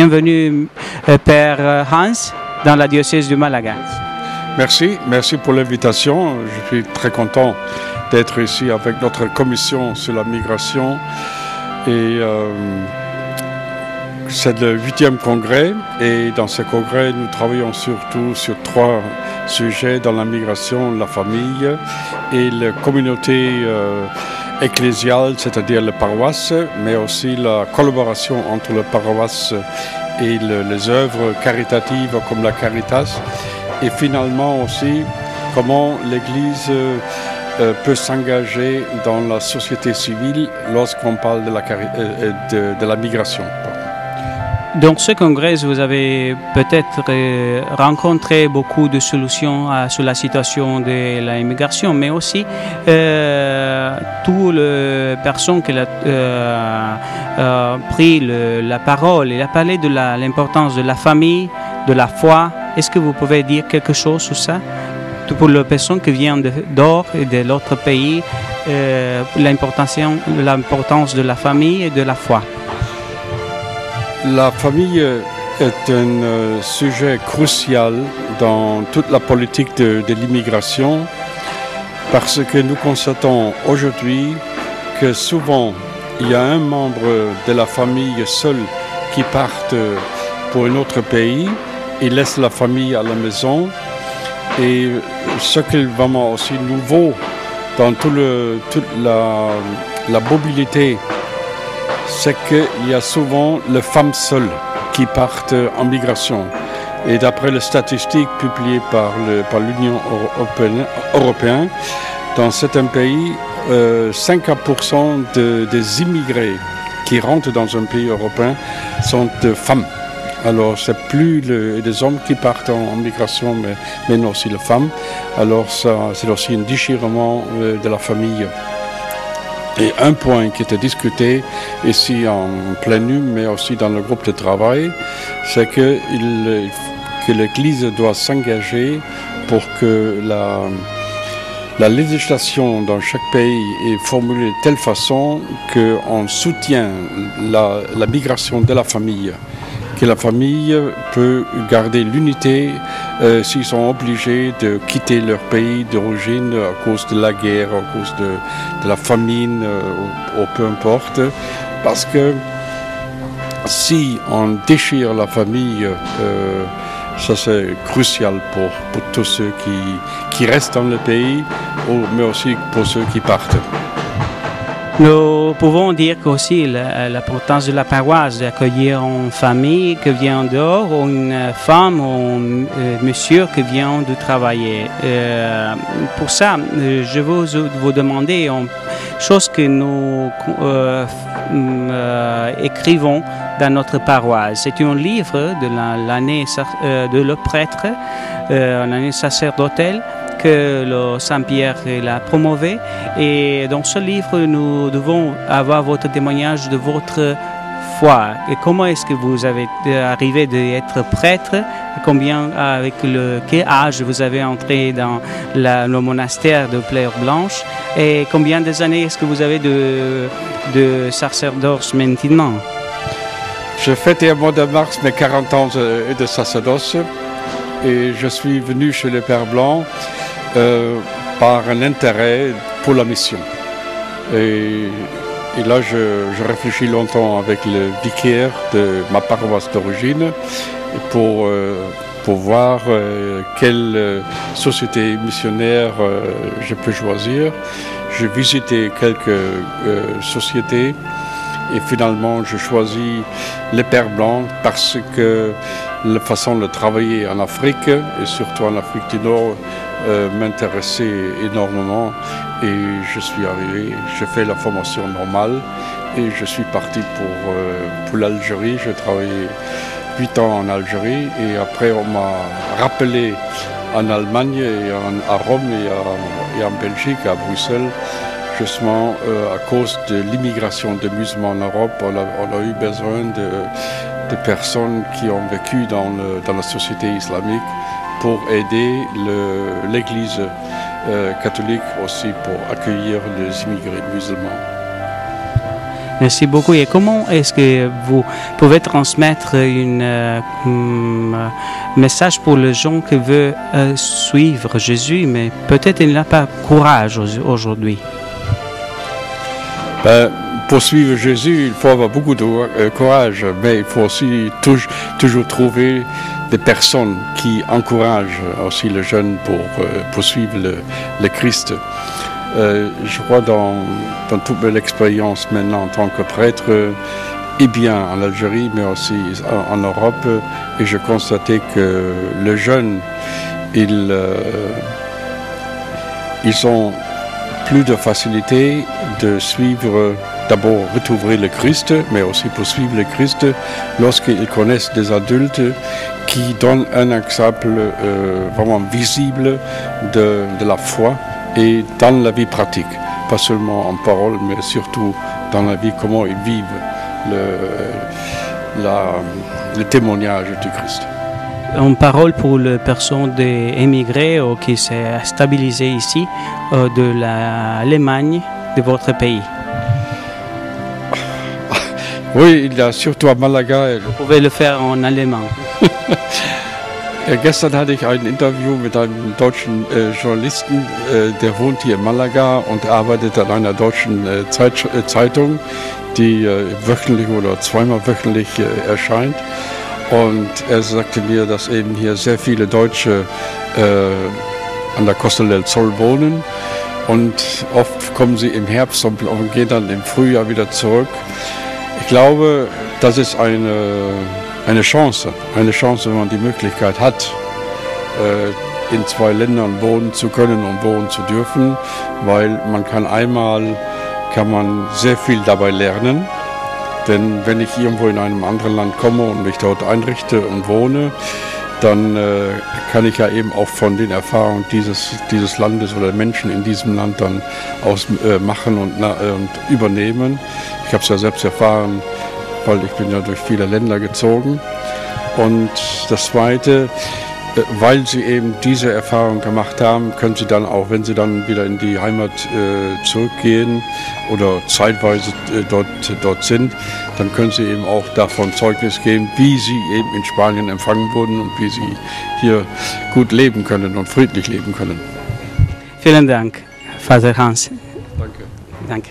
Bienvenue, Père Hans, dans la diocèse de Malaga. Merci pour l'invitation. Je suis très content d'être ici avec notre commission sur la migration. Et c'est le 8e congrès. Et dans ce congrès, nous travaillons surtout sur 3 sujets dans la migration, la famille et la communauté ecclésiale, c'est-à-dire les paroisses, mais aussi la collaboration entre les paroisses et les œuvres caritatives comme la Caritas. Et finalement aussi, comment l'Église peut s'engager dans la société civile lorsqu'on parle de la migration. Dans ce congrès, vous avez peut-être rencontré beaucoup de solutions sur la situation de l'immigration, mais aussi toutes les personnes qui ont pris la parole et a parlé de l'importance de la famille, de la foi. Est-ce que vous pouvez dire quelque chose sur ça? Pour les personnes qui viennent d'Or et de l'autre pays, l'importance de la famille et de la foi. La famille est un sujet crucial dans toute la politique de l'immigration parce que nous constatons aujourd'hui que souvent il y a un membre de la famille seul qui part pour un autre pays, il laisse la famille à la maison et ce qui est vraiment aussi nouveau dans toute la mobilité, c'est qu'il y a souvent les femmes seules qui partent en migration. Et d'après les statistiques publiées par l'Union européenne, dans certains pays, 50% des immigrés qui rentrent dans un pays européen sont des femmes. Alors, c'est plus les hommes qui partent en migration, mais aussi les femmes. Alors, c'est aussi un déchirement de la famille. Et un point qui était discuté ici en plein nu, mais aussi dans le groupe de travail, c'est que l'Église doit s'engager pour que la législation dans chaque pays est formulée de telle façon qu'on soutient la migration de la famille, que la famille peut garder l'unité s'ils sont obligés de quitter leur pays d'origine à cause de la guerre, à cause de la famine, ou peu importe. Parce que si on déchire la famille, ça c'est crucial pour tous ceux qui restent dans le pays, mais aussi pour ceux qui partent. Nous pouvons dire aussi l'importance de la paroisse, d'accueillir une famille qui vient dehors, ou une femme ou un monsieur qui vient de travailler. Pour ça, je veux vous demander une chose que nous écrivons dans notre paroisse. C'est un livre de l'année de le prêtre, l'année sacerdotale, que le Saint-Pierre l'a promouvé. Et dans ce livre, nous devons avoir votre témoignage de votre foi. Et comment est-ce que vous avez arrivé d'être prêtre? Et avec quel âge vous avez entré dans le monastère de Pierre-Blanche? Et combien d'années est-ce que vous avez de sacerdoce maintenant? Je fêtais au mois de mars mes 40 ans de sacerdoce et je suis venu chez le Père Blanc par un intérêt pour la mission. Et là, je réfléchis longtemps avec le vicaire de ma paroisse d'origine pour voir quelle société missionnaire je peux choisir. J'ai visité quelques sociétés et finalement, je choisis le Père Blanc parce que la façon de travailler en Afrique, et surtout en Afrique du Nord, m'intéressait énormément. Et je suis arrivé, j'ai fait la formation normale et je suis parti pour l'Algérie. J'ai travaillé 8 ans en Algérie et après on m'a rappelé en Allemagne, et à Rome et en Belgique, à Bruxelles. Justement, à cause de l'immigration des musulmans en Europe, on a eu besoin de personnes qui ont vécu dans la société islamique pour aider l'Église catholique aussi pour accueillir les immigrés musulmans. Merci beaucoup. Et comment est-ce que vous pouvez transmettre message pour les gens qui veulent suivre Jésus, mais peut-être il n'a pas courage aujourd'hui? Pour suivre Jésus, il faut avoir beaucoup de courage, mais il faut aussi toujours trouver des personnes qui encouragent aussi les jeunes pour poursuivre le Christ. Je crois dans toute mon expérience maintenant en tant que prêtre, et bien en Algérie, mais aussi en Europe, et je constatais que les jeunes, ils ont plus de facilité de suivre, d'abord retrouver le Christ, mais aussi poursuivre le Christ lorsqu'ils connaissent des adultes qui donnent un exemple vraiment visible de la foi et dans la vie pratique, pas seulement en parole, mais surtout dans la vie, comment ils vivent le témoignage du Christ. En parole pour les personnes émigrées ou qui s'est stabilisées ici, de l'Allemagne, de votre pays. Oui, il y a surtout à Malaga. Vous pouvez le faire en allemand. Gestern hatte ich ein Interview mit einem deutschen Journalisten, der wohnt hier in Malaga und arbeitet an einer deutschen Zeitung, die wöchentlich oder zweimal wöchentlich erscheint. Und er sagte mir, dass eben hier sehr viele Deutsche an der Costa del Sol wohnen und oft kommen sie im Herbst und gehen dann im Frühjahr wieder zurück. Ich glaube, das ist eine Chance, wenn man die Möglichkeit hat, in zwei Ländern wohnen zu können und wohnen zu dürfen, weil man kann sehr viel dabei lernen. Denn wenn ich irgendwo in einem anderen Land komme und mich dort einrichte und wohne, dann kann ich ja eben auch von den Erfahrungen dieses Landes oder Menschen in diesem Land dann aus machen und übernehmen. Ich habe es ja selbst erfahren, weil ich bin ja durch viele Länder gezogen. Und das Zweite, weil sie eben diese Erfahrung gemacht haben, können sie dann auch, wenn sie dann wieder in die Heimat zurückgehen oder zeitweise dort sind, dann können sie eben auch davon Zeugnis geben, wie sie eben in Spanien empfangen wurden und wie sie hier gut leben können und friedlich leben können. Vielen Dank, Vater Hans. Danke. Danke.